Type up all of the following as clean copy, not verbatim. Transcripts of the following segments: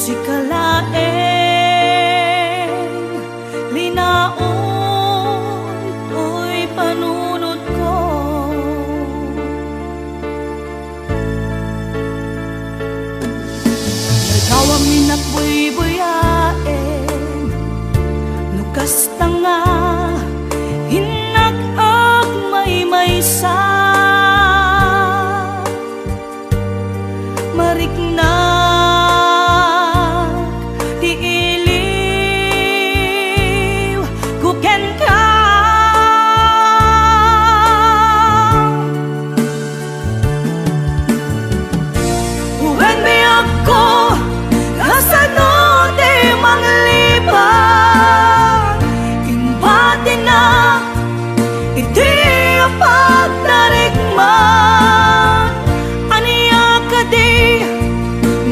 si kalaeng linaon to'y panunod ko. Nagawang minat buy-buyaen nukas tanga hinag-ag may-maysa mariknag ti iliw kuken ka uwen mi ako kasano ti manglipan imbati na iti pagdarigman aniya ka di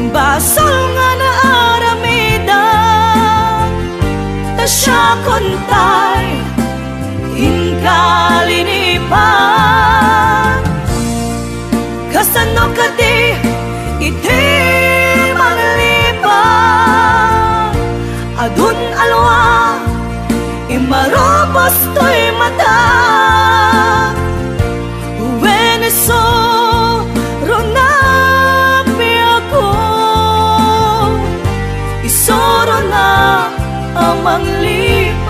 basol nga naaramidan ta siya kontay inkalinipan kasano ka di iti manglipan adun alwa imarobos to'y mata uweneso ronapi ako isoro na amang lipan.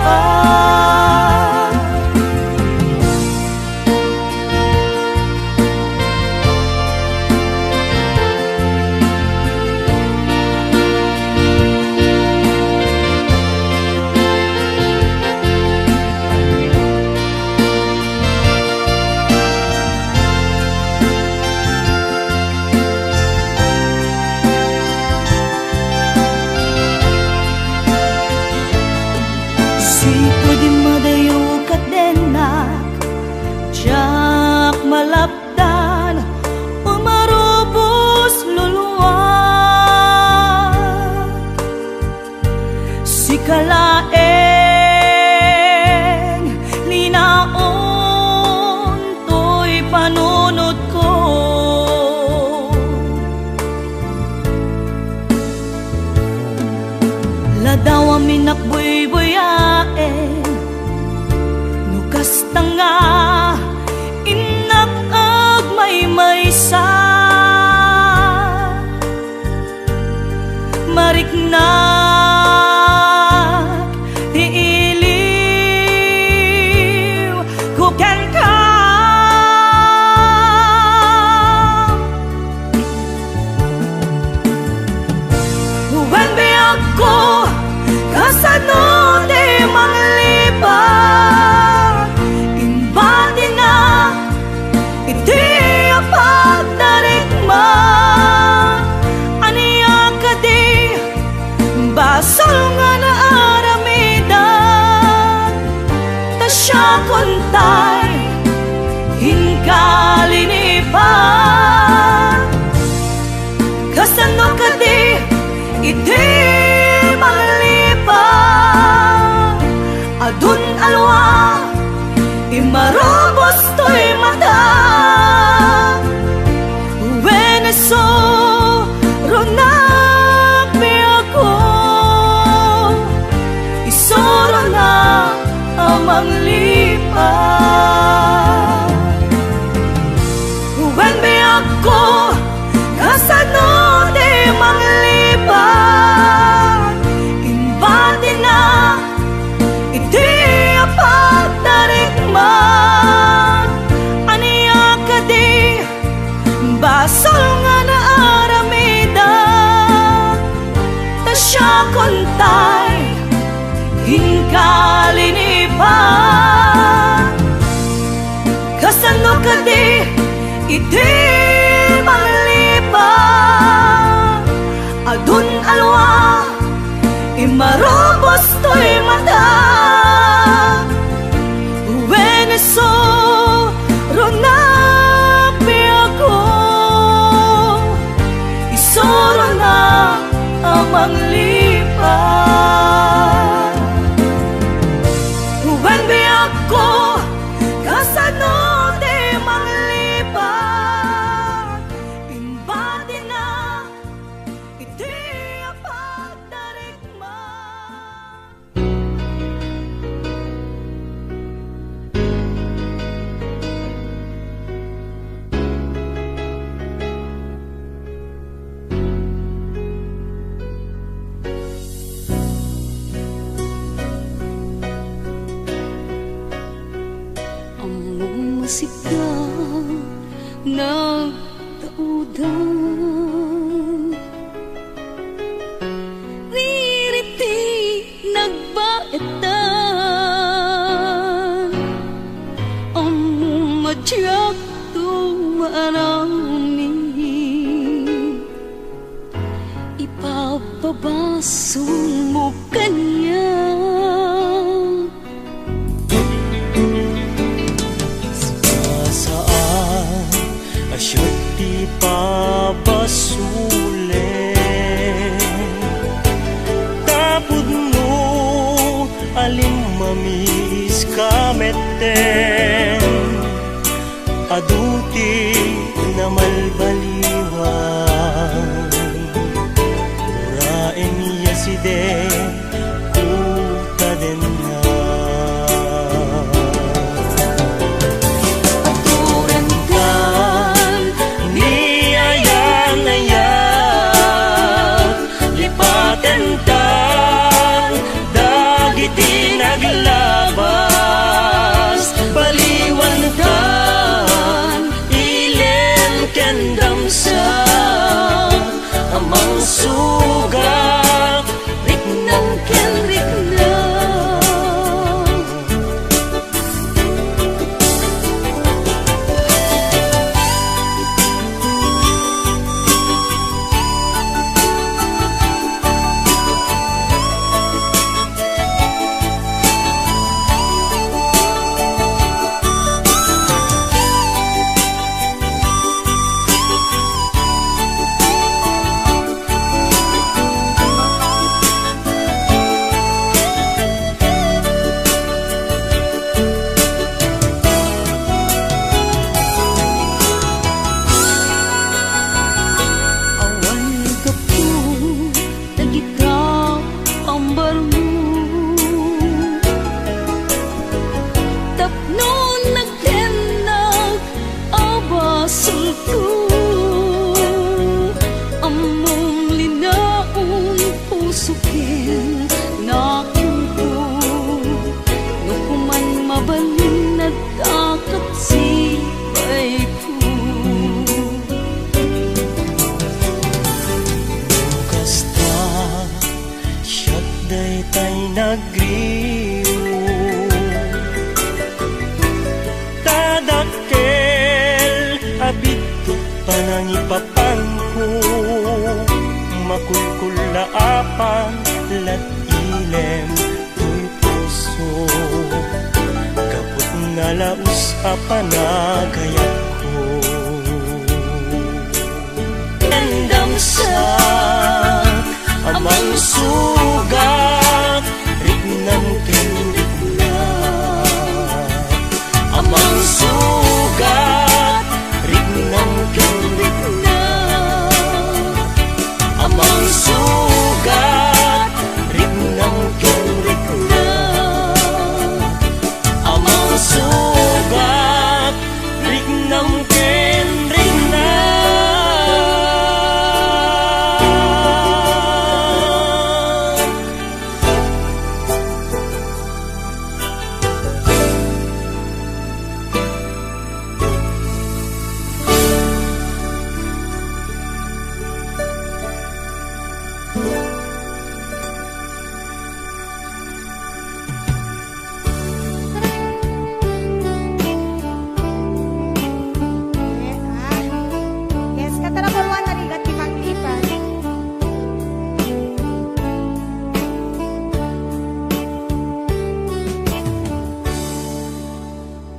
Siko di madayo kadenak jak malapdan umarubos luluwag si kalaeng linaon to'y panunod ko. Ladaw amin nakbuy-buyaen nukas tanga inag-ag may-maysa mariknag ti iliw kuken ka uwen mi ako kasano di manglipan imbati na iti pagdarigman aniya ka di basol nga naaramidan ta siya kontay inkalinipan kasano ka di iti manglipan adun alwa imarobos to'y mata uweneso ronapi ako isoro na amang lipan uwen mi ako kasano di manglipan imbati na iti pagdarigman aniya ka di basol nga naaramidan ta siya kontay inkalinipan kasano ka di iti manglipan adun alwa imarobos to'y mata uweneso ronapi ako isoro na amang lipan uwen mi ako kasano di manglipan imbati na iti apa tiyak tumarami ipapabaso mo kanya. Saan asya't di pabasulit tapod mo alim mamis kameten aduti na malbaliwan uraen yaside kuta den na Aturangan ni ayan-ayan lipaten tan dagiti naglabas baliwan tan ilen kendam sa amang suga riknang ken riknang tadakkel abito panangipapangko makulkulaapan lat ilem tuy puso kaput nalaus apanagayat ko endam sa amang sugat rignan ken rignan amang sugat rignan ken rignan amang sugat rignan ken rignan amang sugat rignan ken rignan. Yes, kata number 1 na ligat di paglipan.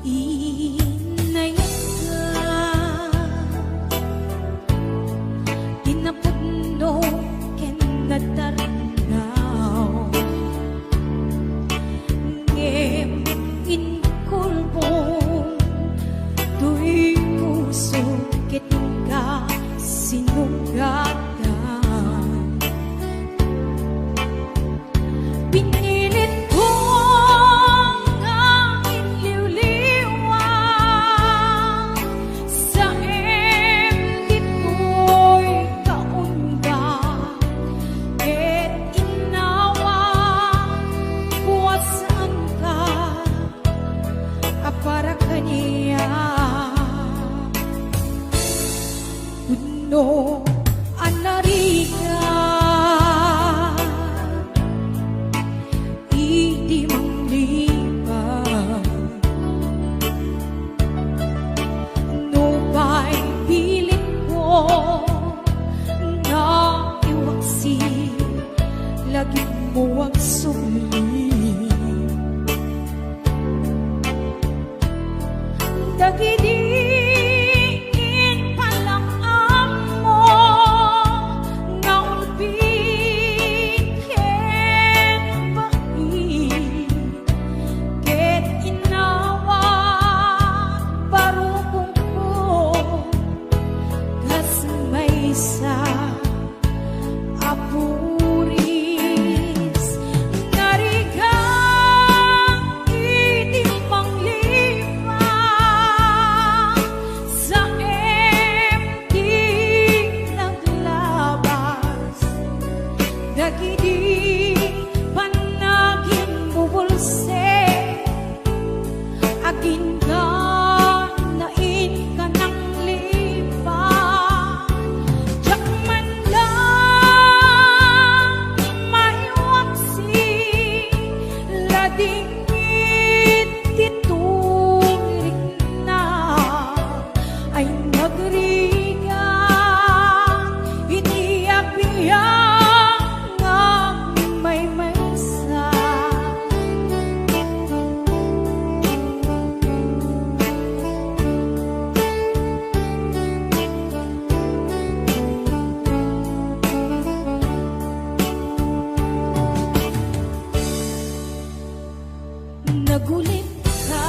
inay ka tinapudno ken natarnaw ngem inkulbong tuy puso ket ka sinugatan pinilit ko ang inliwliwan sa dito'y kaunda ket inawa kuwasan ka para kaniya no anariga lagi mo ang suli. Dagidiin pa lang amo nga ulbin ken bahi ket inawa barukong ko kas may sa apuris narigang itimang lima sa MD naglabas dagidi panaging bubulse agin ka nain ka ng lipat jak man lang maiwaksi ladingit titulik na ay nagrigang hindi abiyang ang may maysa. Nagulit ka,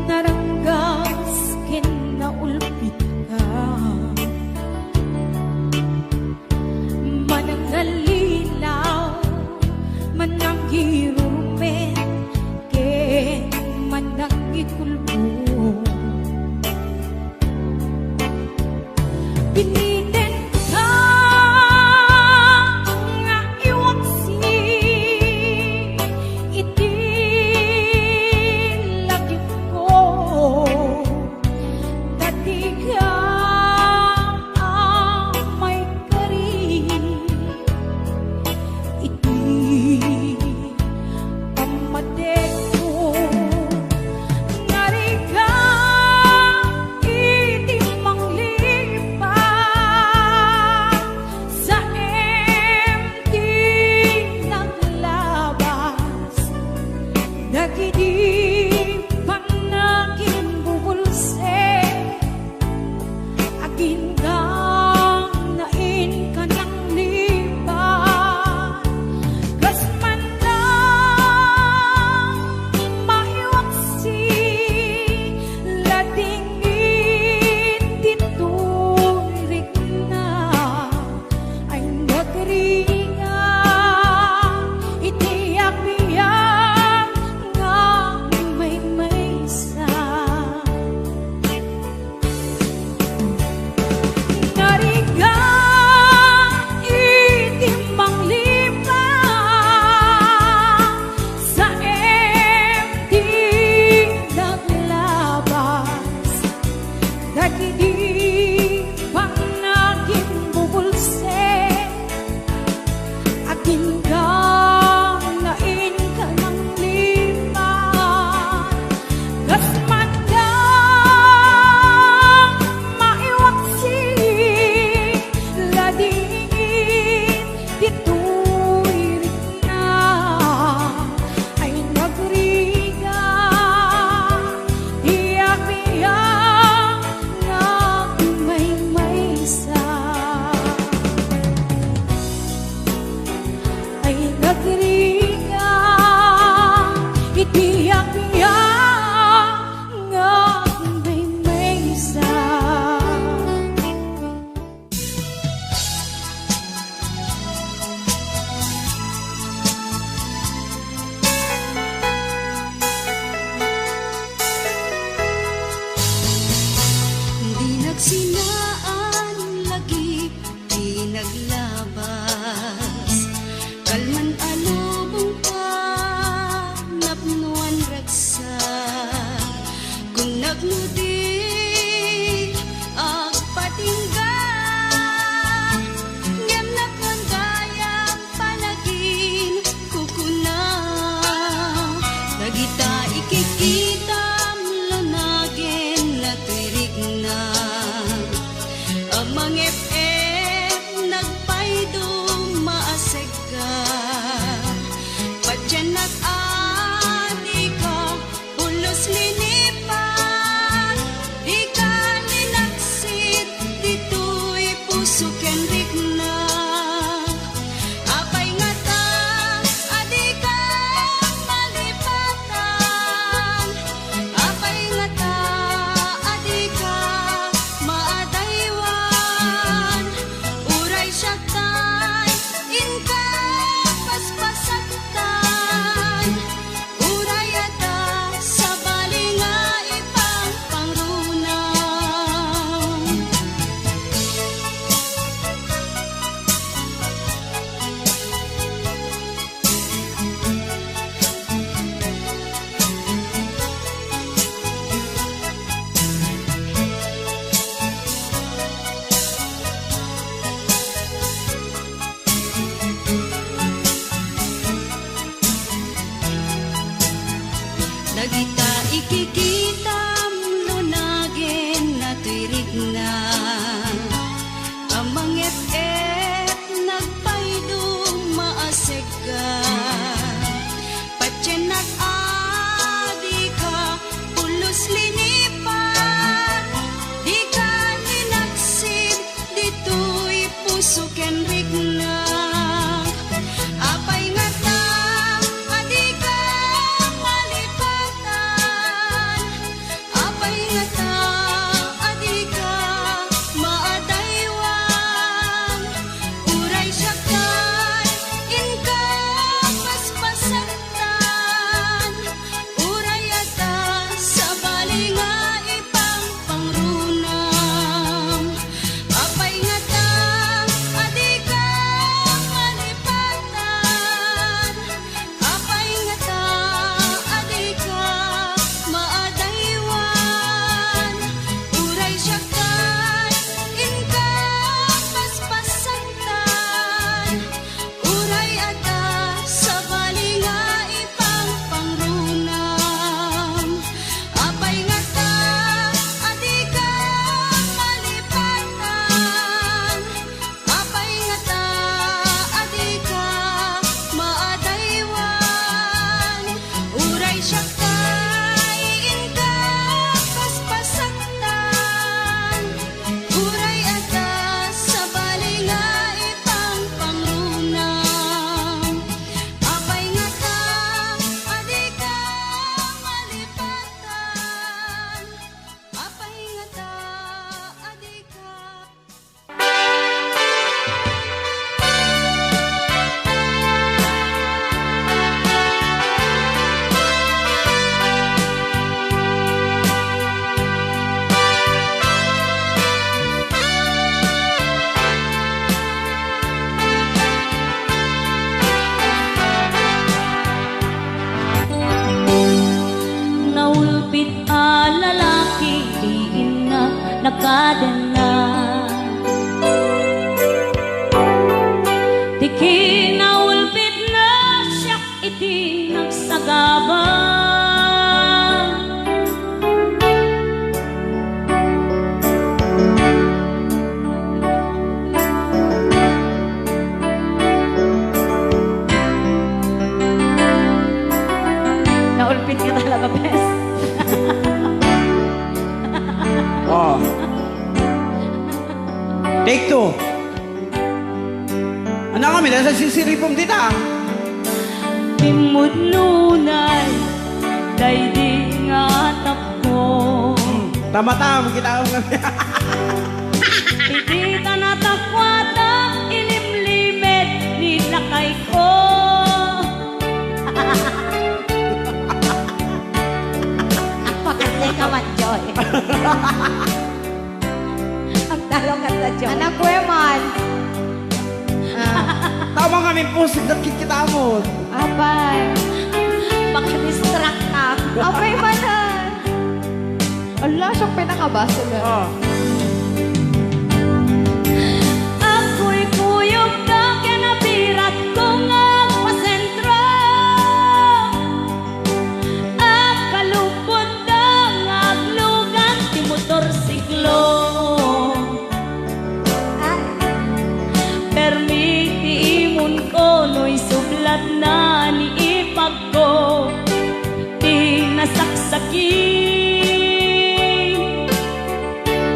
naranggas kinaulpit ka, manangalilaw, mananghirumen, ken manangikulbo. Piniten ka nga iwaksi et nagpaydong maaseg ka. Patyanak adi ka, pulos linipan. Di ka ninagsid, dito'y puso ken rigna. Apay nga ta, adi ka malipatan. Apay nga ta, adi ka maadaywan. Uray siya kay inka paspasantan. Uray ata sa bali nga ipang pangrunam. Apay nga ta, adi ka malipatan. Apay nga ta, adi ka maadaywan. Uray siya kay inka paspasantan. Uray ata sa bali nga ipang pangrunam. Apay nga ta, adi ka malipatan. Apay nga ta, adi ka maadaywan. Uray siya kay inka paspasantan. Uray ata sa bali nga ipang pangrunam. Apay nga ta, adi ka malipatan. Apay nga ta, adi ka. Naulpit a lalaki, diin na nakadana. Tiki naulpit na siyak iti nagsagaba. Naulpit ka talaga, bes. Oh. Take two. Ano kami? Nasa sisiripong dita. Timud nunay, day di nga tapko. Tama-tama, kita ko kami. Iti tanatakwata, ilimlimet, nilakay ko. Pakasay ka man, Joy. Ang talong ka sa Joy. Anak ko man. Tama kami pusig na kita mo. Apay. Makadistract ka. Apay man ha. Allah, siyang pinakabasa na. Oh. Ako'y kuyog ka, kaya nabirat ko nga pasentro. At kalupot na nga aglugan, ti motorsiklo. Permiti imon ko, no'y sublat na ni ipag ko. Di nasaksaki.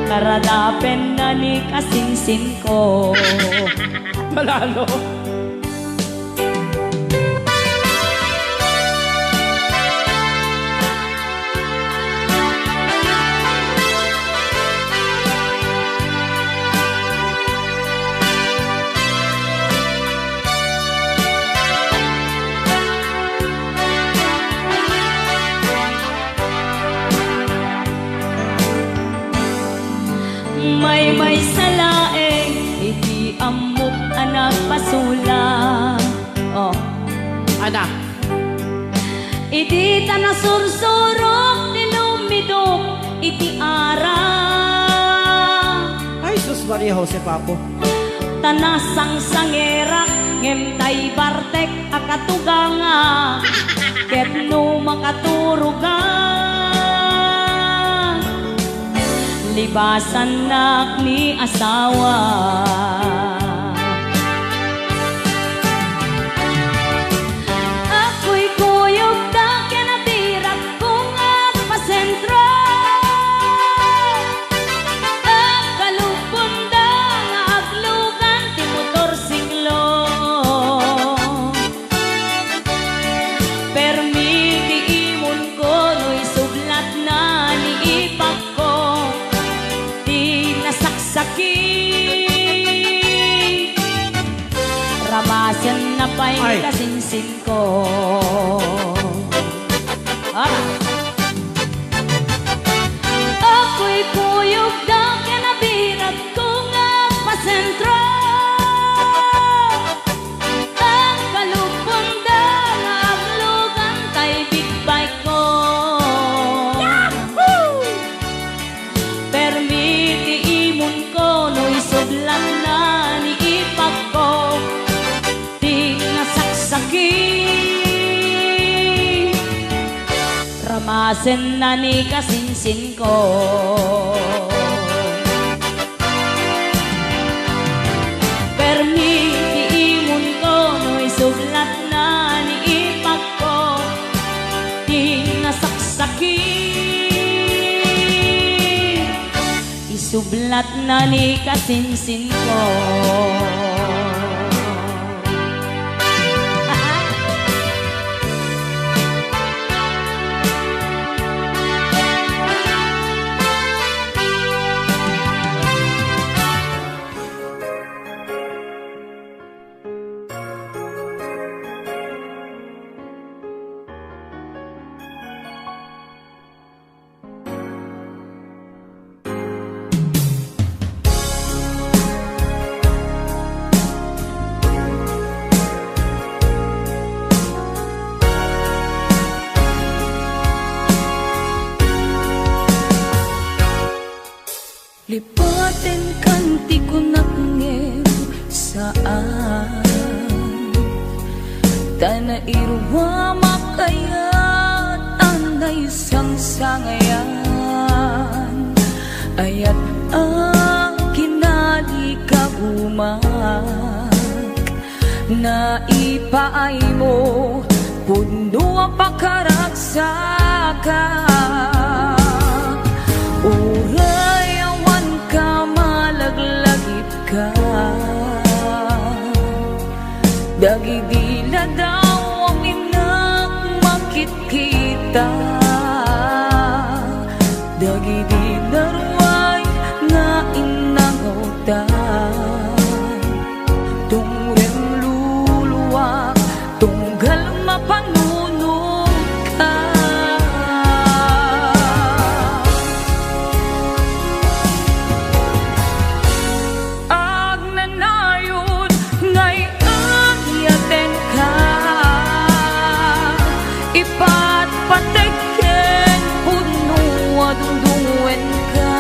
Karadapen na ni kasinsin ko. Malalo. May salaeng iti amok anak pasula. Oh, Anak. iti tanasursuro nilumidok iti ara. Ay, sus Maria Jose Papo. Tanasang sangerak ngem tay bartek akatuganga. Ket no makaturuga. Libasan nak ni asawa. Ramasan na pa'y Ay. kasinsin ko. Ako'y puyog daw kinabirat ko nga pasentro. Ang kalupon daw nga aglugan kay big bike ko. Permiti imon ko no'y sublan na ni ipag ko. Di nasaksaki ramasen na ni kasinsin ko. Permiti imon ko no'y sublat na ni ipag ko. Di nasaksaki isublat na ni kasinsin ko. Lipatin kanti ko nakngin saan Tana irwa makaya tanay sang sangayan Ayat ang kinali kabumak Na ipaay mo puno pakaragsakan Uray awan ka malaglagip ka Dagidila daw ang inang makikita Dagidila ruway na inangutan Tungrem luluwa tunggal mapanunong ka Ipatpatikin puno adungdungin ka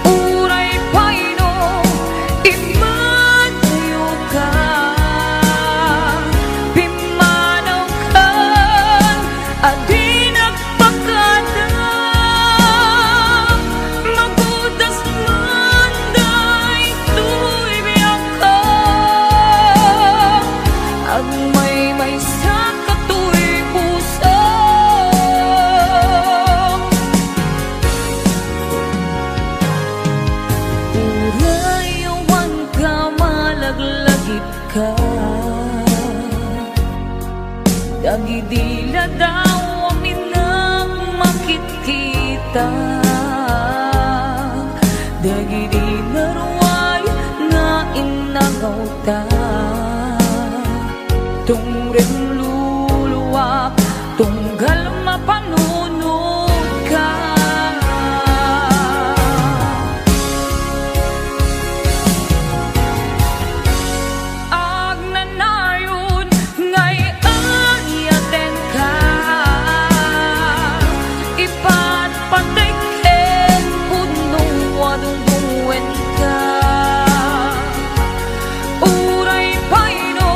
Uray paino imanayo ka Pimanaw kan adi nagpakada Magudas manday tuy biyak ka Ang may sa ka Dagidila daw ang inang makikita Dagidila ruway na inangauta Tungrem luluwa tunggal mapanunod ka Uray paino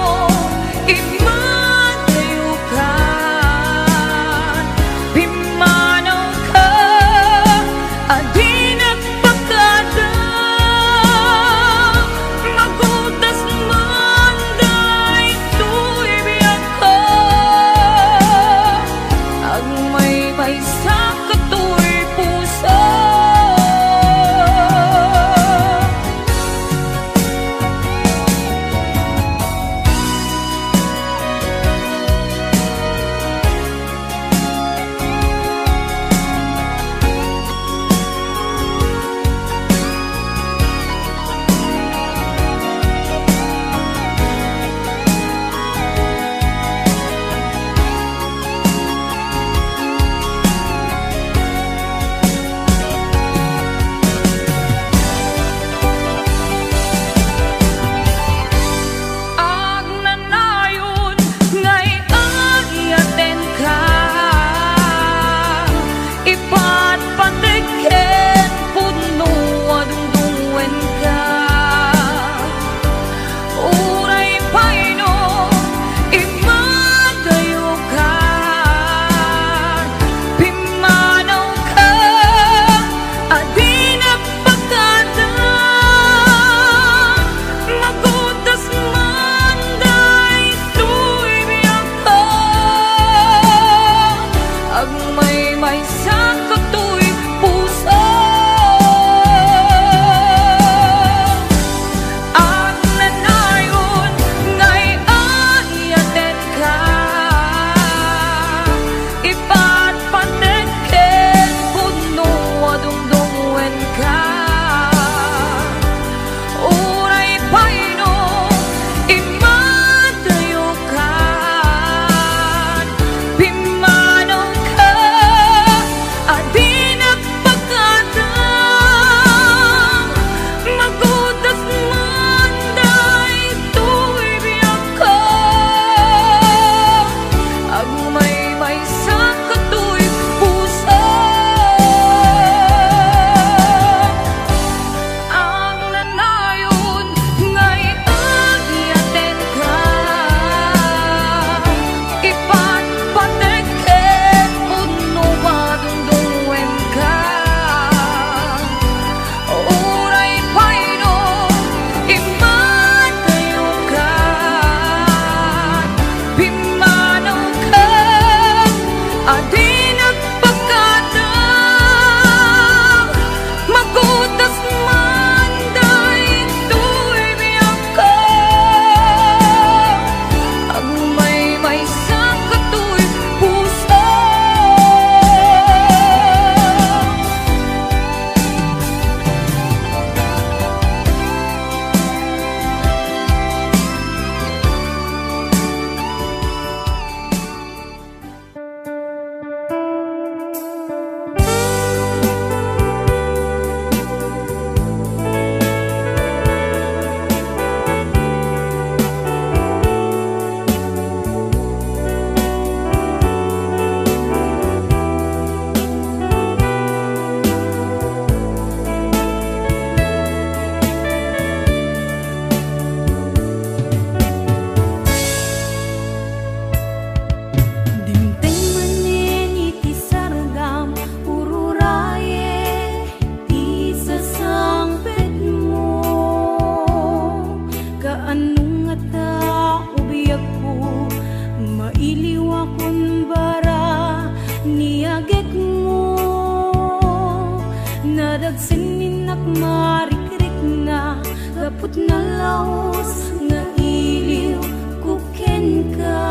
Kaput na laos nga iliw kuken ka,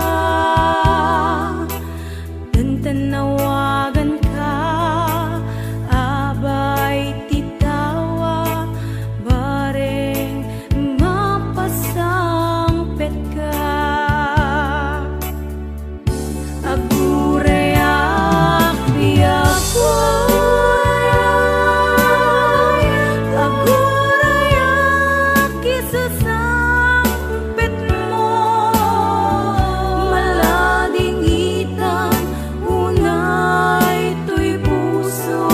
tantanawagan ka, abay titawa, bareng mapasangpet ka. Agurayak biyakoy, agurayak isasangpet mo, malading itan unay to'y puso.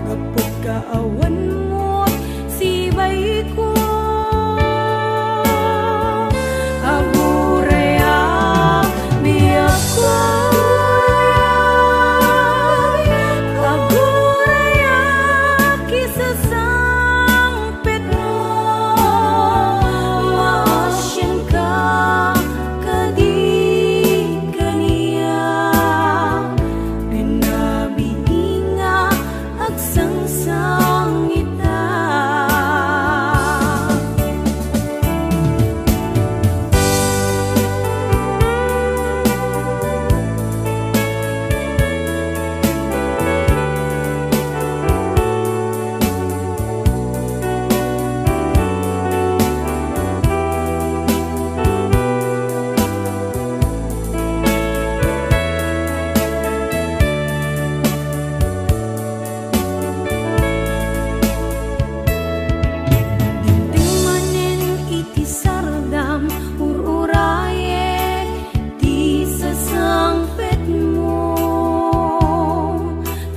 Kapag kaawan mo't sibay ko, agurayak biyakoy, agurayak isasangpet mo, maasyan ka kadi kaniya, pinabiinga agsangsang ita. Dingmanen iti sardam ururayek di sasangpet mo,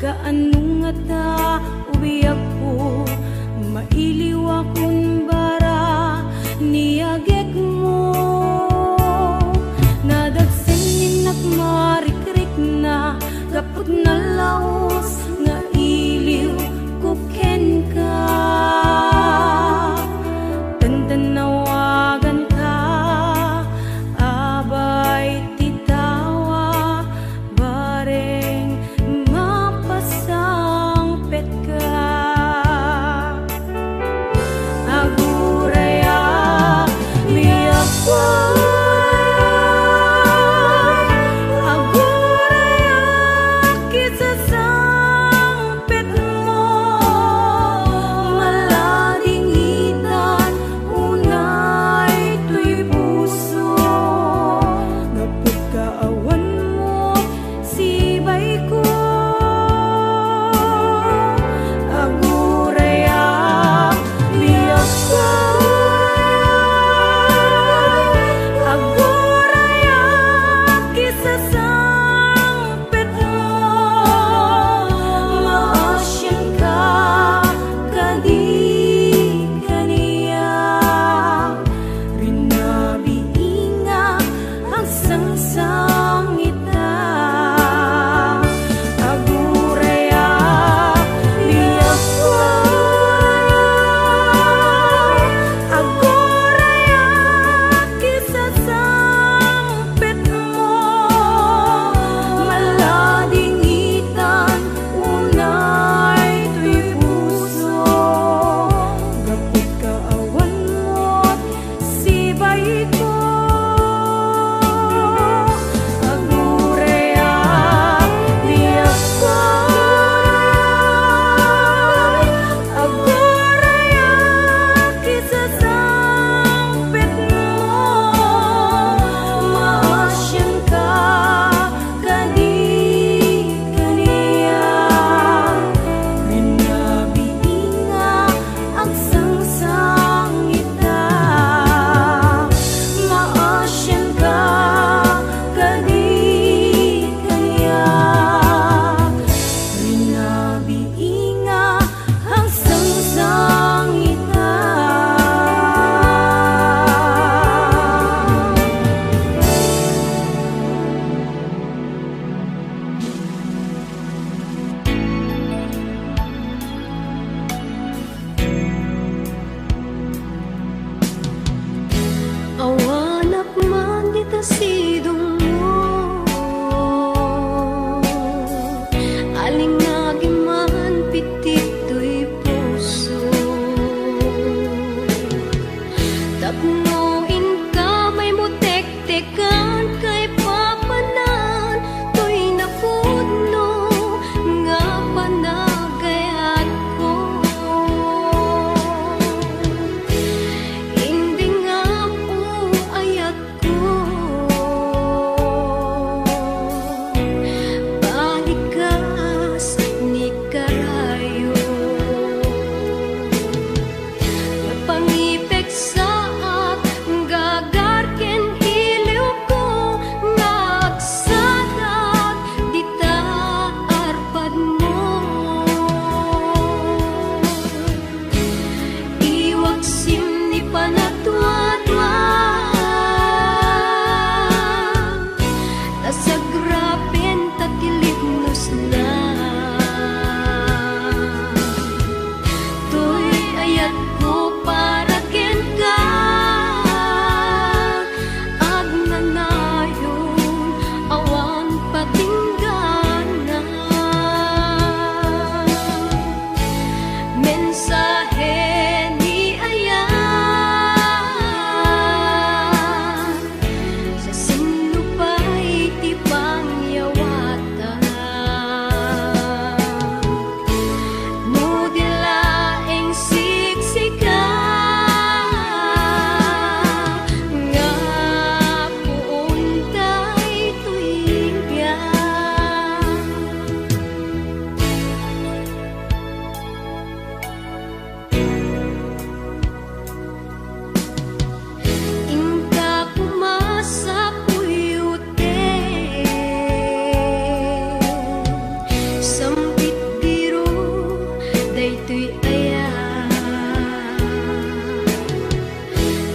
kaanong nga ta ubiyak ko, mailiw akong bara niyagek mo, nadagsanin at marikrik na, kaput na laos nga iliw kuken ka, tantanawagan ka, abay titawa, bareng mapasangpet ka. Agurayak biyakoy, agurayak isasangpet mo, malading itan unay to'y puso. Kapag kaawan mo sibay ko, agurayak biyakoy, agurayak isasangpet mo, maasyan ka kadi kaniya, pinabiinga agsangsang ita. Agurayak biyakoy, agurayak isasangpet mo, malading itan unay to'y puso. Kapag kaawan mo't sibay ko, agurayak biyakoy, agurayak isasangpet mo, maasyan ka kadi kaniya, pinabiinga agsangsang ita, maasyan ka kadi kaniya, pinabiinga agsangsang ita. Awanak man dita sidong mo, alingagi man pitit to'y puso. iwaksim ni panatwa-twa tasagrapen tatilipnos na tuy ayat ko para ken ka agnanayon awan patinggana mensahe ni ayan sa sinupay ti pangyawatan no dilaeng siksika nga puuntay tuigya ingka kumasa puyute sambit biru daytoy aya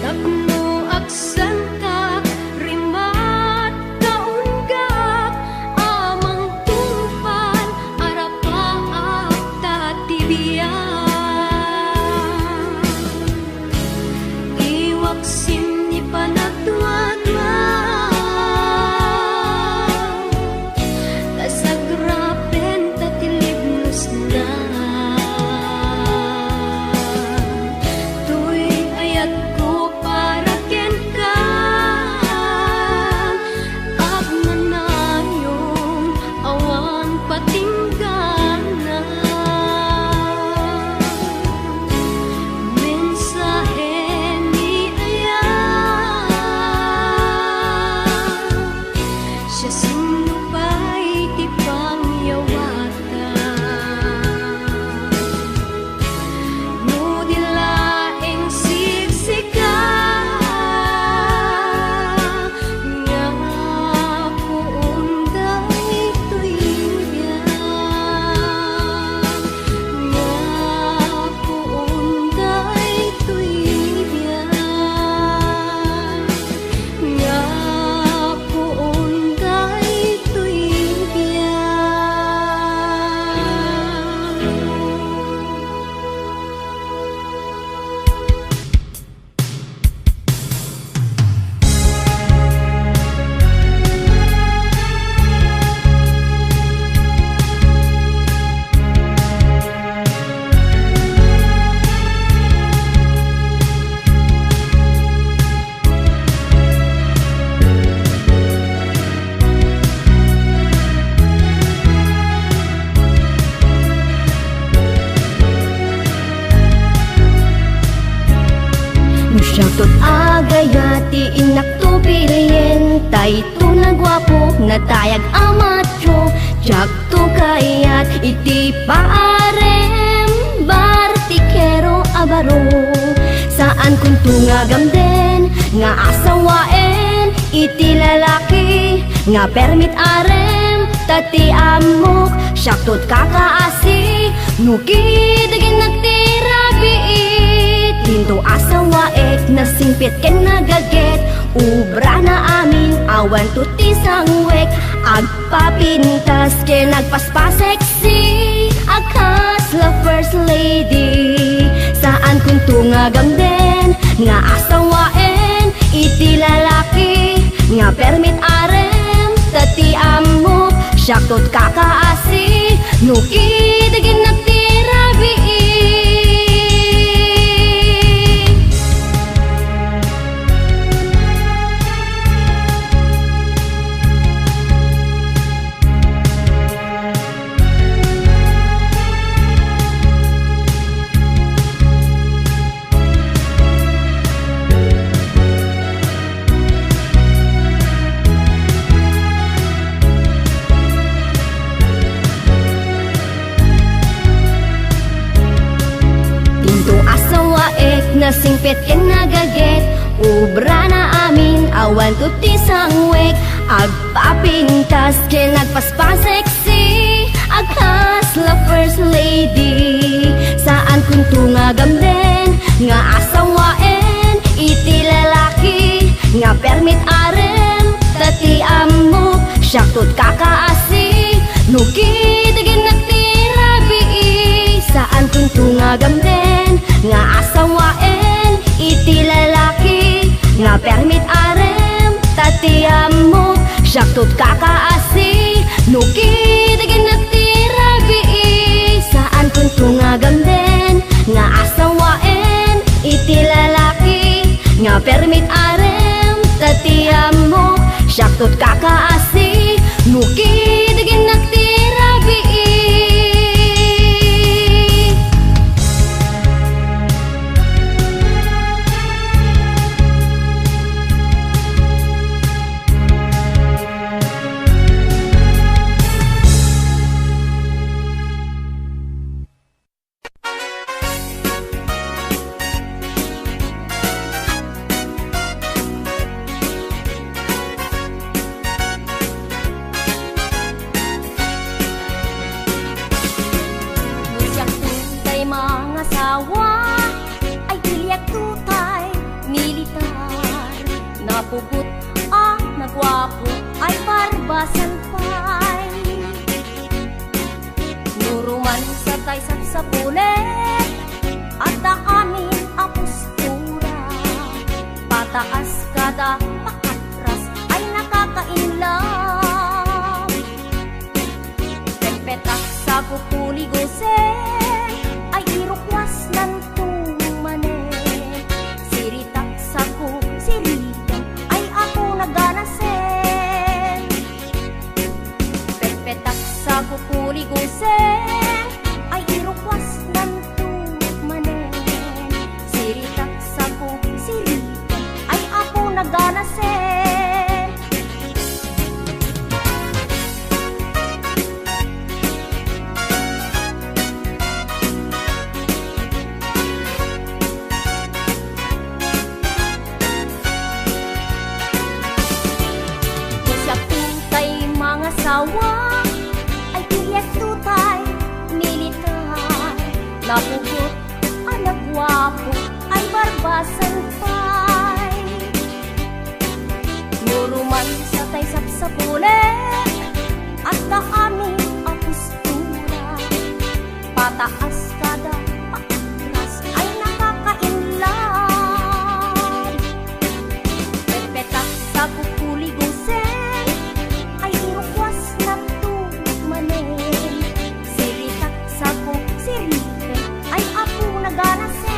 tapno agsangkak rimat kaunggak amang tungpan arapaak tatibiyan iwaksim ni panatwa-twa tasagrapen tatilipnos na tuy ayat ko para ken ka agnanayon awan patinggana mensahe ni ayan siya sinupay ti pangyawatan no dilaeng siksika nga puunday tuigya nga puunday tuigya nga puunday tuigya. Musyatot agayati inak to pilien tay to nagwapo na tayag amatyo jak to kayat iti paarem bartikero abaro saan kun tungagamden nga asawaen iti lalaki nga permit arem tati amok syaktot kakaasi nukidagin nagtirabiit tinto asawaek nasingpit ken nagaget ubra na amin awan tuti sangwek agpapintas ken nagpaspaseksi akas la first lady saan kun tungagamden nga asawaen iti lalaki nga permit arem tati amok syaktot kakaasi nukidagin nagtirabiit. Nasingpit ken nagaget ubra na amin awan tuti sangwek agpapintas ken nagpaspaseksi agkas la first lady saan kun tungagamden nga asawaen iti lalaki nga permit arem tati amok syaktot kakaasi nukidagin nagtirabi saan kung tungagamden nga asawaen iti lalaki nga permit arem tati amok syaktot kakaasi nukidagin nagtirabi saan kung tungagamden nga asawaen iti lalaki nga permit arem tati amok syaktot kakaasi nukidagin nagtirabi. Napugot nagwapo ay parbasan pay nuruman sa taysat sa pulet at amin apustura pataas kada pakatras ay nakakainlam pepetak sa kukuligosen ay irukwas ng tumanen siritak sa kusiritan ay ako naganasen pepetak sa kukuligosen ay irukwas ng tumanen siritak sa kusiritan ay ako naganasen. Asawa ay tiyak tutay militar napugot anak gwapo ay barbasan pay nuruman sa taysap sa pulet at kaamin apustura pataas kada paatras ay nakakainlad pepetak sa kukuligosen siritan ay ako naganasen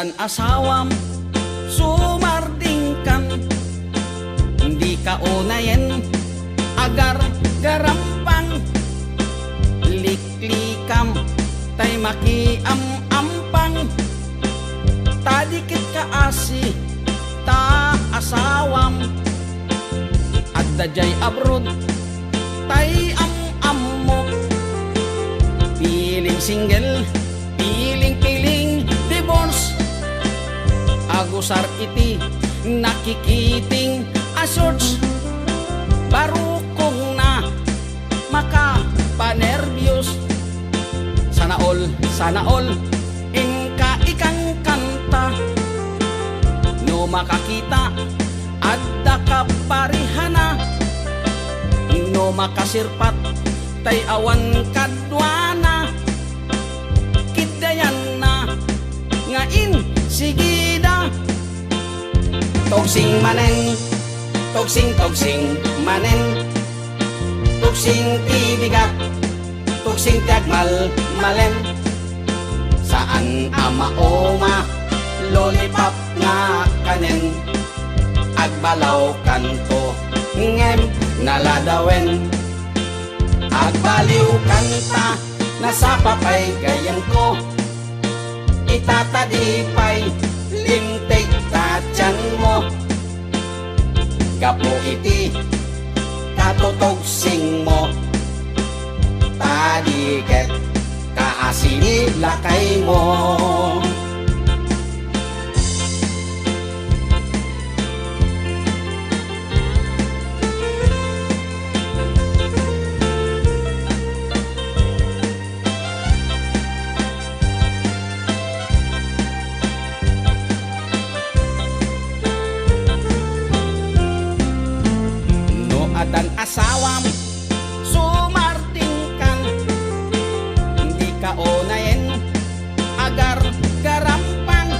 adan asawam sumardingkan, hindi ka unayen agar garampang, liklikam tay makiam-ampang, tadikit ka asi ta asawam, at dajay abroad tay am-ammo, piling single piling-piling divorce, agusar iti nakikiting asorts, baru kong na makapanervyos, sana all ingka ikang kanta, no makakita adda ka parihana, no makasirpat tay awan kadwana, kidayan na ngain sigida, togsing manen, togsing manen, togsing tibigat, togsing tiagmal malen, saan ama oma lollipop nga kanen, agbalaw kanto ngem naladawen, agbaliw kanta nasa papay gayan ko, itatadipay limtig tatyan mo, gapo iti katutogsing mo, tadiket kaasini lakay mo. Dan asawam sumardingkan, hindi ka unayen agar garampang,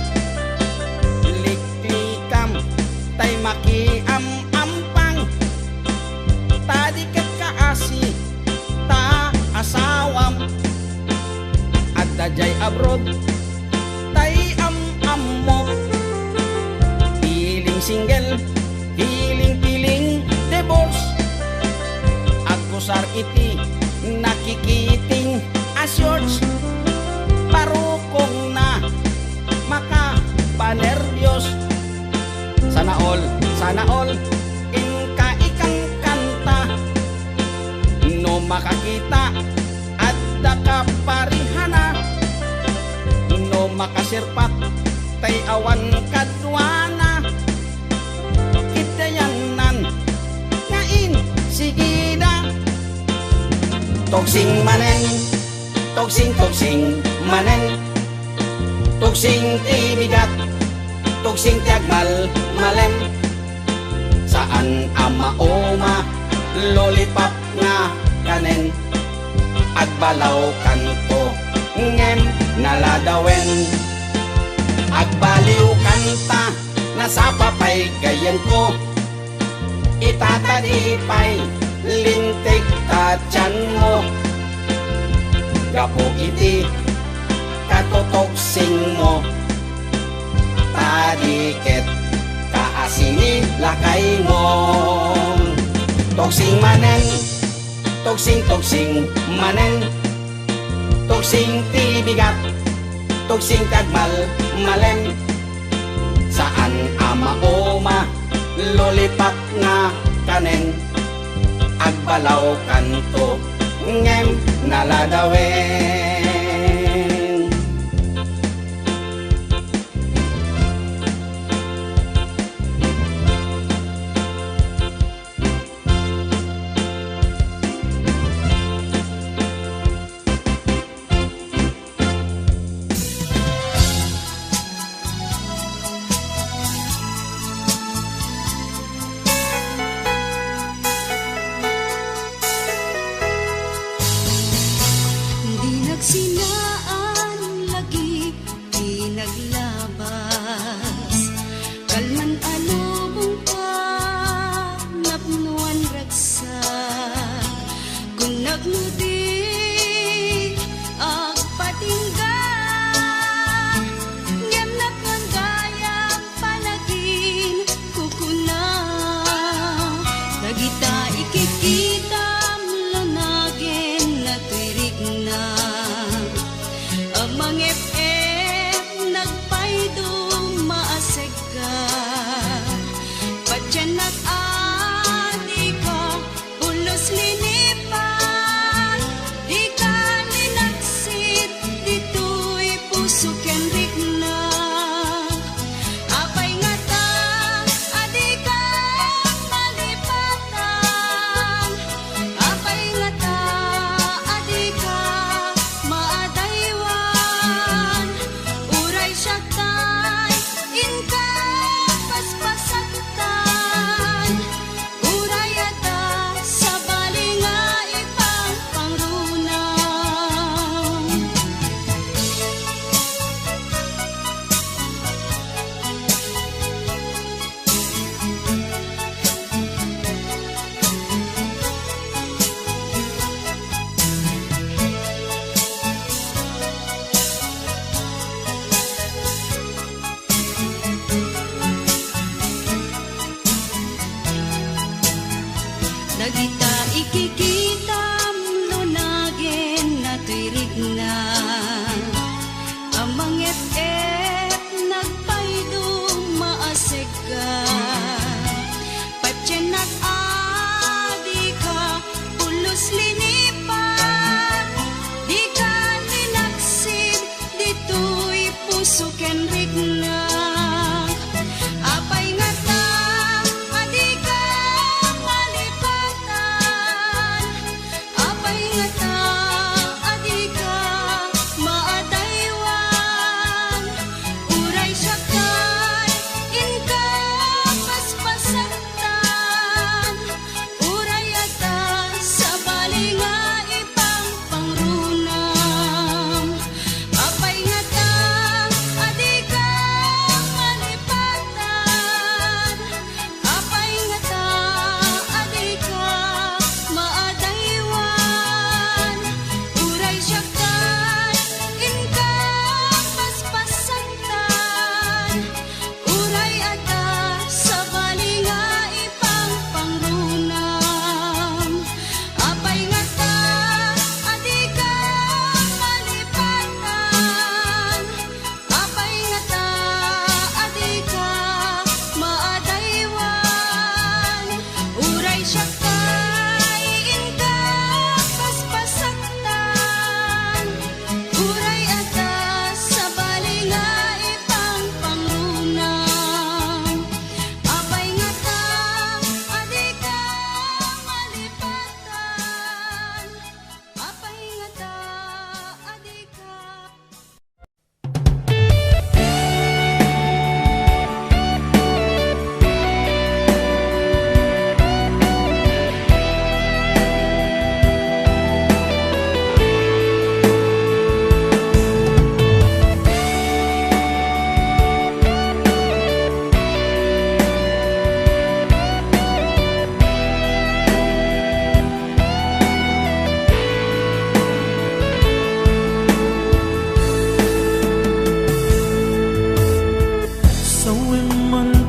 liklikam tay makiam-ampang, tadiket ka asi ta asawam, at dajay abroad tay am-ammo, piling single piling-piling divorce, agusar iti nakikiting asyorts, parukong na makapanervyos, sana all ingka ikang kanta, no makakita adda ka parihana, no makasirpat tay awan kadwana, kidayanan ngain sigida, togsing manen, togsing manen, togsing tibigat, togsing tiagmal malen, saan ama oma lollipop nga kanen, agbalaw kanto ngem naladawen, agbaliw kanta nasa papay gayan ko, itatadipay lintig tatyan mo, gapo iti katutogsing mo, tadiket kaasini lakay mo, togsing manen, togsing manen, togsing tibigat, togsing tagmal malen, saan ama oma lollipop nga kanen, agbalaw kanto ngem naladawen. Di nagsi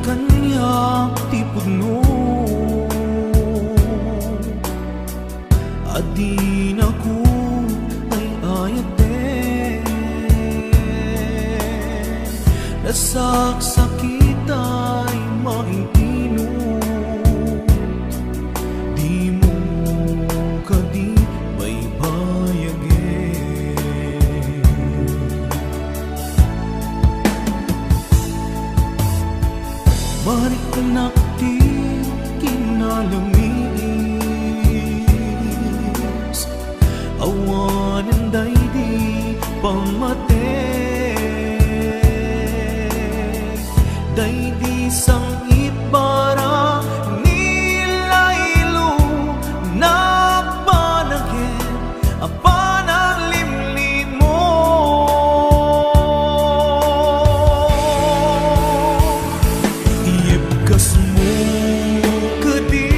kanya ti pudno adin ako ay ayate nasaksakit ay maitinot di mo kadi may bayagin marikanak ti kinalamis awanan daydi pamate daydi sangit para nilaylo napanagin apanang limlim mo iyepkas mo kadi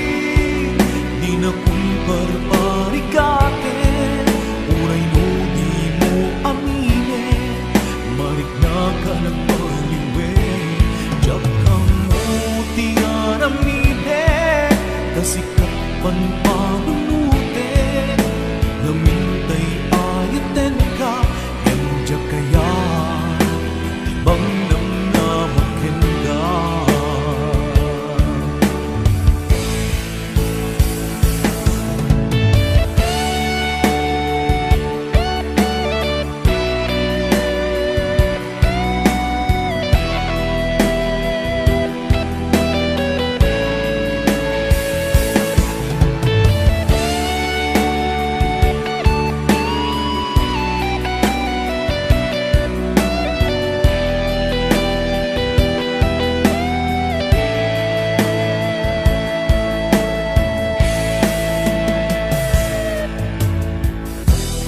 di na kumparparikate uray no di mo amine marik na ka nagpaliwe jak kang mo tiyaramide kasikat panpanunute namintay ayaten ka emjak kaya ibang namnamakin ka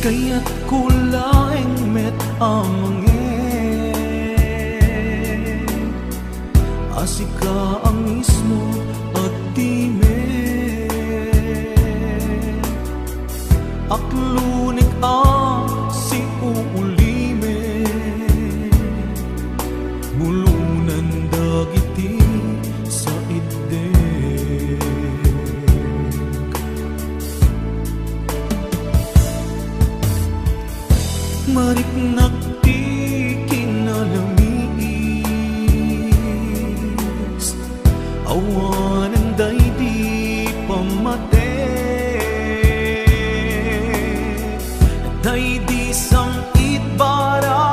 kaya't kulaing met amangin asika ang mismo at time aklunik ang si uulime mulunan dagiti sa idde mariknak ti kinalamis awanan daydi pamate daydi sangit bara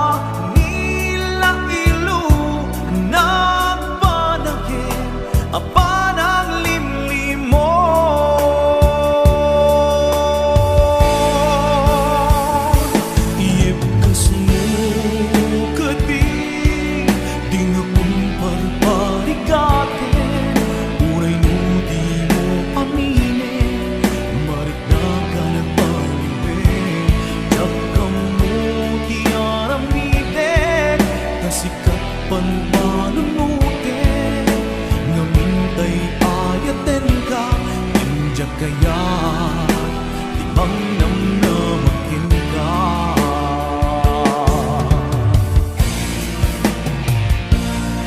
nilailo nagpanagin apanang limlim mo iyepkas mo kadi di nga kumparparikate uray no di mo amine marik na ka nagpaliwe jak kang mo tiyaramide kasikat panpanunute ngamintay ayaten ka injak kaya timang namnamakin ka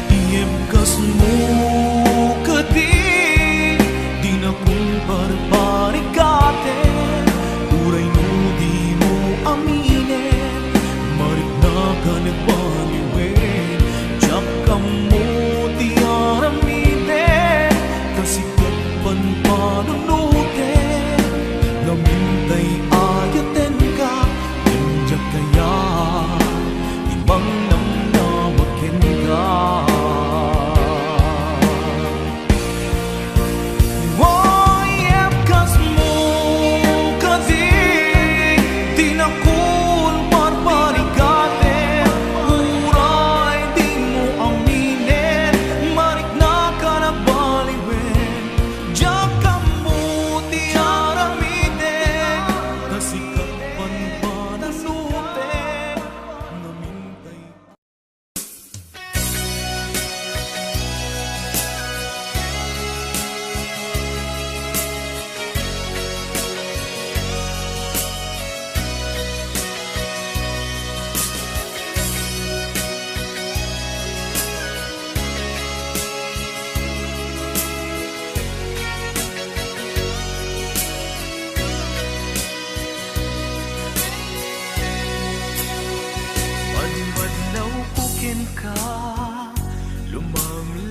iyepkas mo kadi di na kumparparikate uray no di mo amine marik na ka nagpaliwe jak kang mo tiyaramide kasikat panpanunute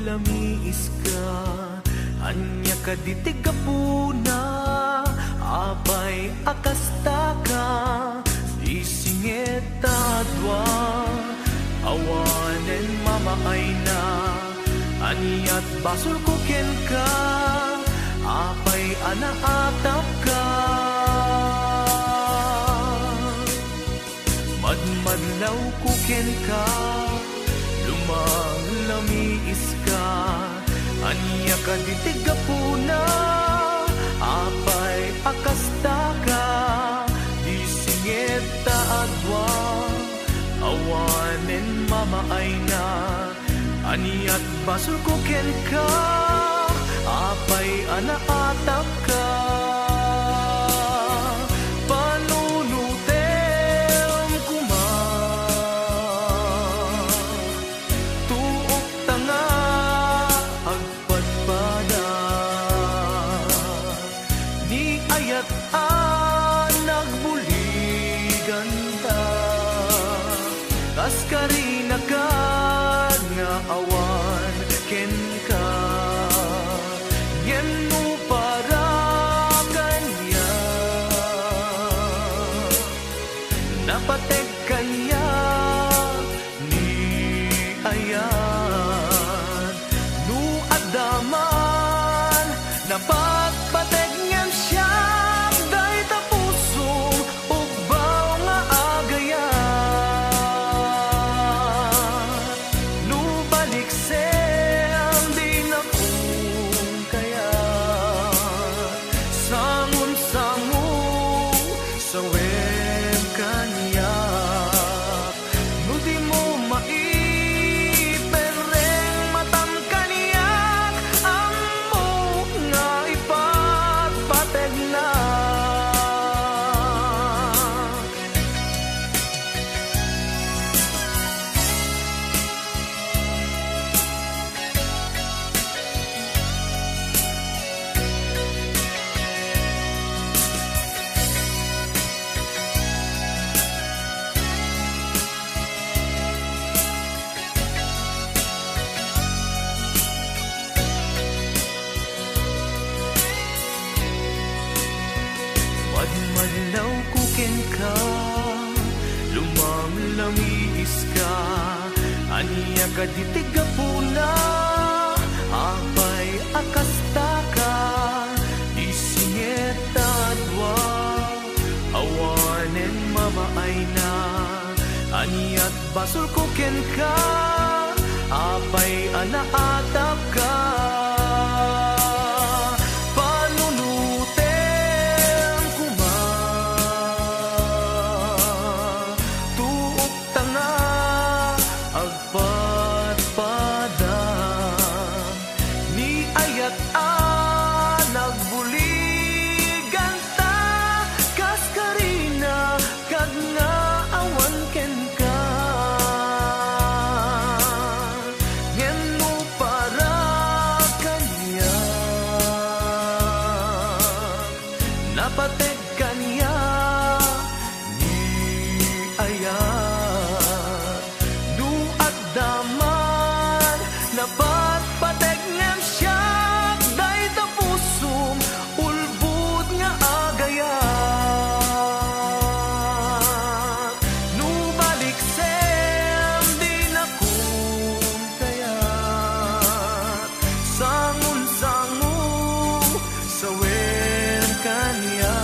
lamiis ka, anya ka ditigapuna, apay akasta ka, di singeta dwa, awanen mamaay na, anyat basul kuken ka, apay anaatap ka. Madmadlaw kuken ka, lumang lamiis ka, anya ka ditigapuna, apay akasta ka, di singeta adwa, awanen mamaay na, aniat basul kuken ka, apay anaatap ka. Panunutem kuma, tuok tanga agpadpada, ni ayat nagbuligan ta, kaskari nagad nga awan ken ka, yen mo para kanya, napatek kanya ni ayan, nu adaman napagpatek ngem siya, day tapusong ugbaw nga agayan, nu balik sem di na kung kaya, sangun-sangun sa web kanya, nu di mo maipereng matam kanya, ang mo nga ipatpateg na. Madmadlaw kuken ka, lumang lamiis ka, anya ka ditigapuna, apay akasta ka, di singeta dwa, awanen mamaay na, anyat basul kuken ka, apay anaatap ka. Panunutem kuma, tuok tanga agpadpada, ni ayat nagbuligan ta, kaskarina kag nga awan ken ka, ngem mo para kanya, napatek kanya ni ayan, nu addaman napatpatek ngem siya, day tapusong ulbud nga agayan, nu balik sem di na kung kaya, sangun-sangun sa wen kanya.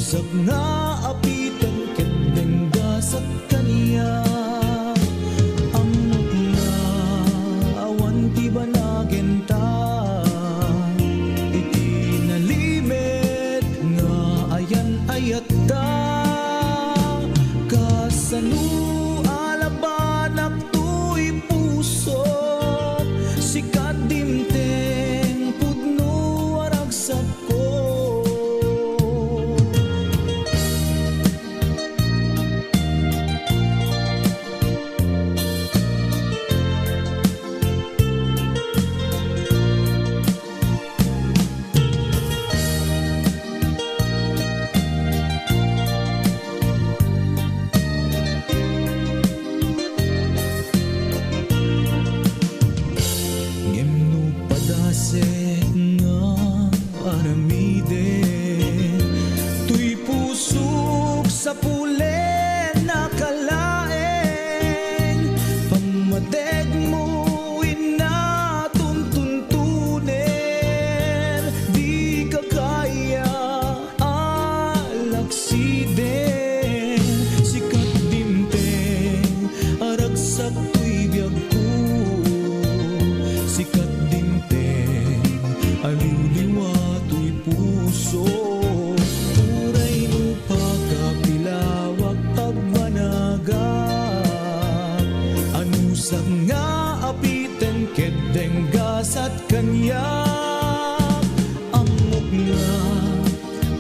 Usak nga apitan kedeng gasat kaniya. Amot nga awan ti banagen ta. Iti nalimed nga ayan ayat ta. Kasano alabanak tuy puso. Sikat dimteng pudno waragsak ko. Ngemno padase nga aramide. Tuy pusok sa pulen nakalaeng. Pamadeg mo inatuntuntuner. Di ka kaya alaksiden. Sikat dimteng aragsak tuy biyag ko. Sikat dimteng aliliwa tuy puso. Uray mo pagkapilawak pagmanagap. Anusag nga apiten kedeng gasat kanya. Amok nga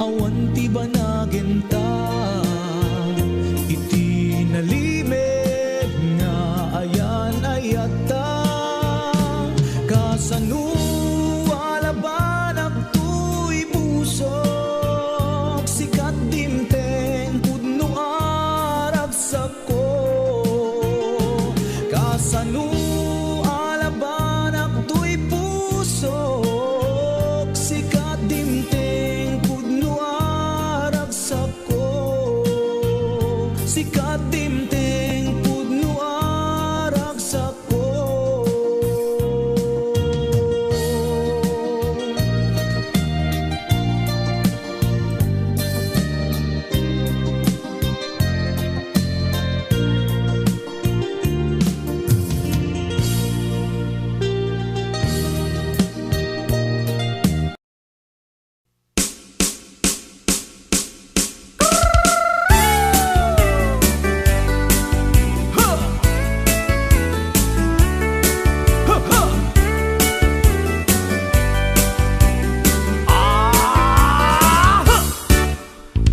awan ti banagen ta. Iti nalimed nga ayan ayata. Kasano alabanak tuy pusok. Sikat dimteng pudno aragsak ko. Kasano alabanak tuy pusok. Sikat dimteng pudno aragsak ko. Sikat dimteng pudno aragsak ko.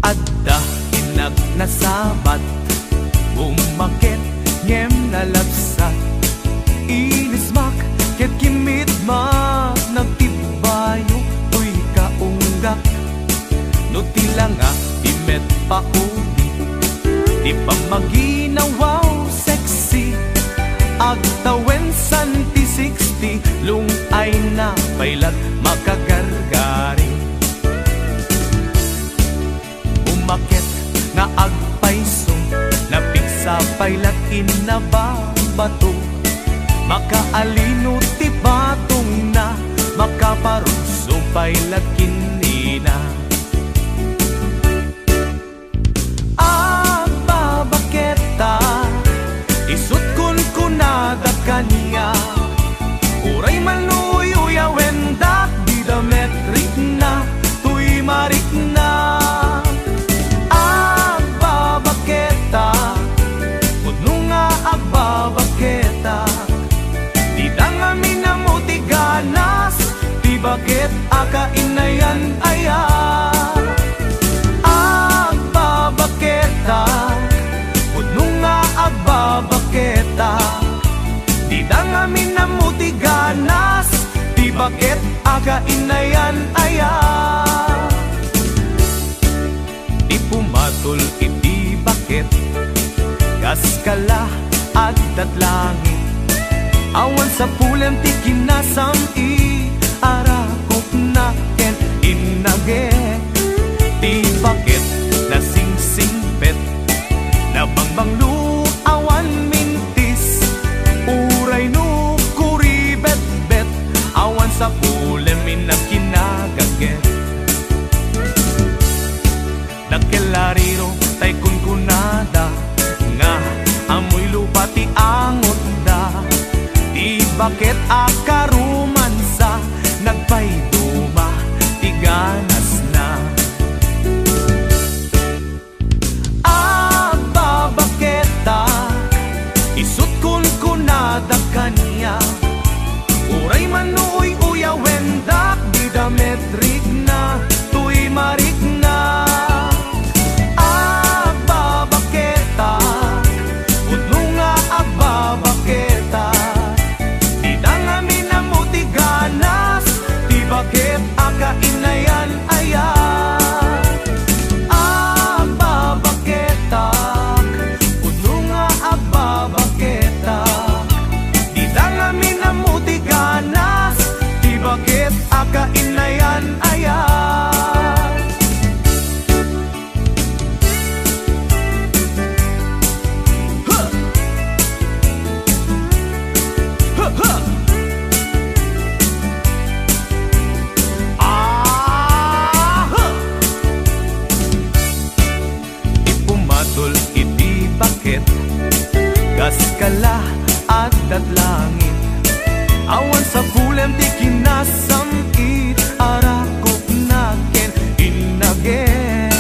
Adda hinag nasabat. Bumakit ngem nalabsat. Inismak ket kimitmak. Nagtibayo tuy kaunggak. No tila nga imet pauni. Di pa maginawaw sexy. Agtawen santi 60. Lungay na pailat makagargari. Umakit nga agpaiso. Napiksa pailat inababato. Makaalino ti batong na. Makaparuso pailat kinina. Babaketa isut kun kunada kaniya. Uray manuyo wendak di dametrik na. Tuy marik na. Babaketa pudno nga agbabaketa. Di dangami na mo ti ganas. Di bakit akainayan aya. Agbabaketa pudno nga agbabaketa. Di dangami na mo ti ganas. Di bakit akainayan aya. Di pumatol iti bakit. Kaskala agdat langit. Awan sa pulen ti kinasam i. Arakop na ken inage. Ti bakit na sing-singpet. Na bangbanglu awan mintis. Uray no kuribet-bet. Awan sa pulen minag kinagaget. tay kunkunada nga amoy lupa ti angot da. Di bakit akaruman sa nagpayduma ti ganas na. Babaketa isut kunkunada kaniya. Uray manuoy uya wendak di dametrik na tuy marik na. Babaketa udno nga babaketa di dangami na muti ganas di bakit akainayan ayan. Babaketa udno nga babaketa di dangami na muti ganas di bakit akainayan ayan. Ipumadol iti bakit gas kala at datlangin. Awan sa pulem di kinasamit arakop naken inaget.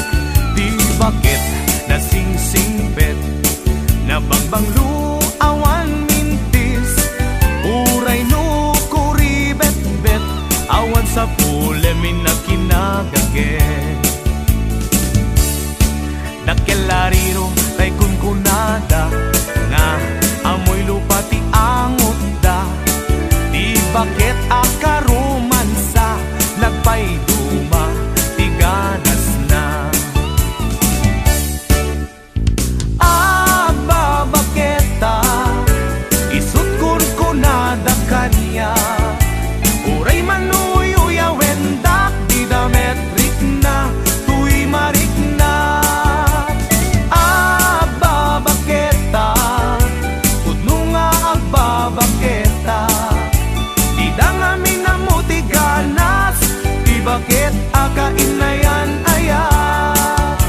Di bakit nasingsingbet na bangbanglu awan mintis. Uray no kuribet-bet awan sa pulem inakinagaget. Nakelariro tay kunkunada nga amoy lupa ti angot da. Di bakit akaruman sa nagpayduma ti ganas na. Babaketa isut kunkunada kaniya. Uray manuy uya wendak di dametrik na tuy marik na. Babaketa udno nga babaketa di dangami na muti ganas di bakit akainayan ayan.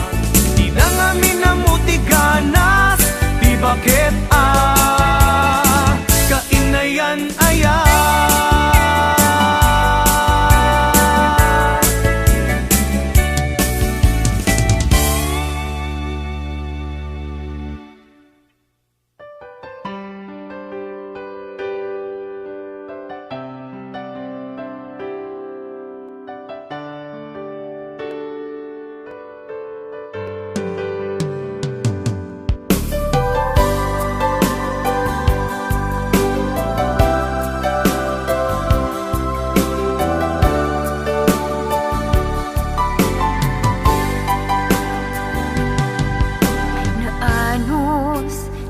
Di dangami na muti ganas di bakit kainayan ayan.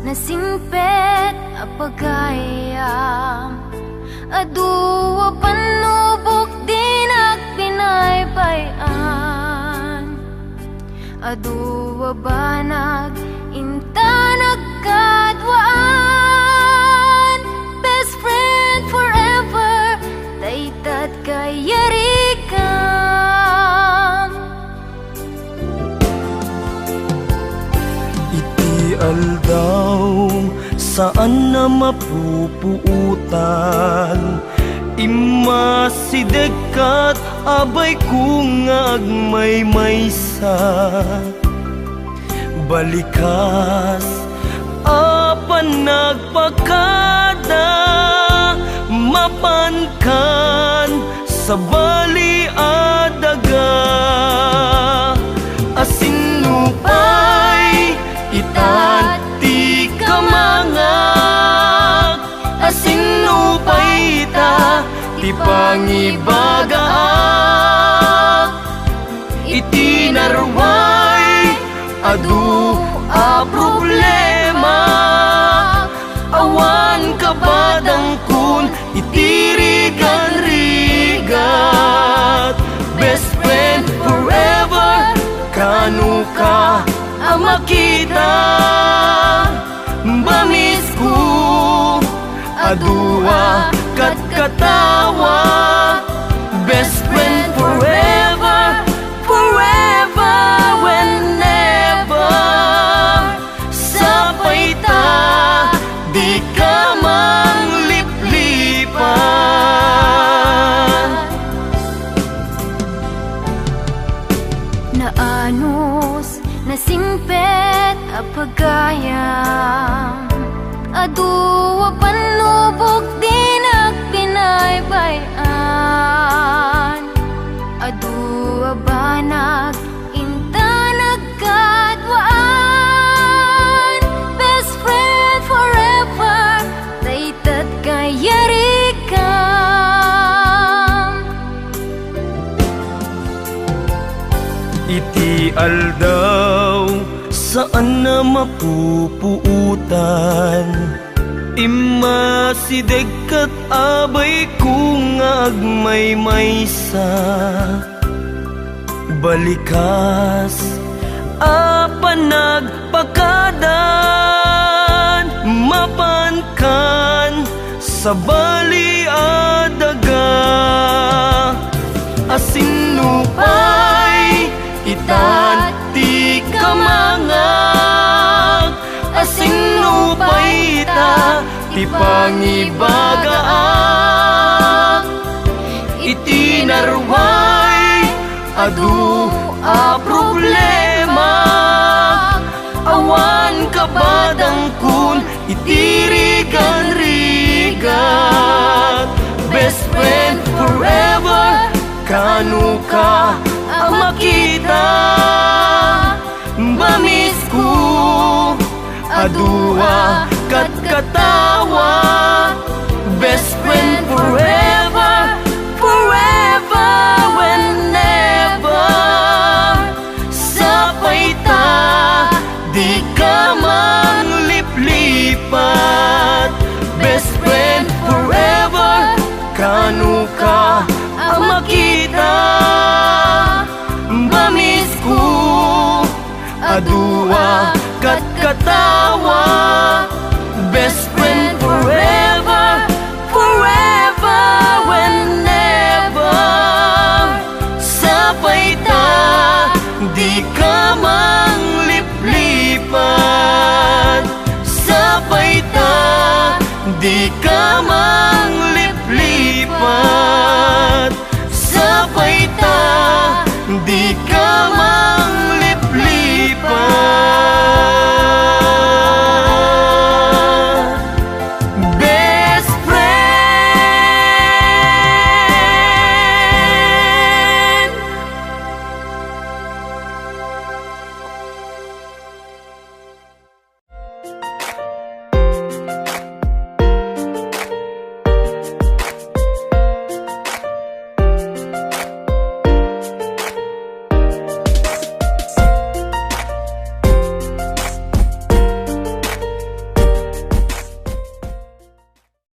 Nasimpet apagayam aduwa panubok din agpinaypayan. Aduwa banag inta nagkadwaan. Best friend forever daytat kayarikan. Iti aldaw saan na mapupuutan. Imasidekat abay kung agmaymaysa. Balikas apan nagpakada. Mapankan sa bali adaga. Asinupay itati kamangak. Asinupay ita ti pangibagaak. Itinarway adu a problema. Awan kabadang kun itirigan-rigat. Best friend forever kanu ka makita. Bamis ko adua kat katawa. Best friend forever, forever, whenever. Naanos na singpet apagayam Aduwa panlubog din at pinaybayan Aduwa banag inta nagkadwaan Best friend forever Daytat kayarikam Iti aldaw saan na mapupuutan Imasideg kat abay kung agmaymaysa Balikas apanagpakadan Mapankan sa baliadaga Asinupay itan ti kamangag Asinupay ita ti pangibagaak Iti narway adu a problema Awan kabadang kun itirigan-rigan Best friend forever kanu ka ang makita Bamis ko adua kat katawa Best friend forever Forever whenever Sapay ta di ka man liplipat Best friend forever kanu ka ang makita Bamis ko adua kat katawa Best friend forever Forever whenever Sapay ta di ka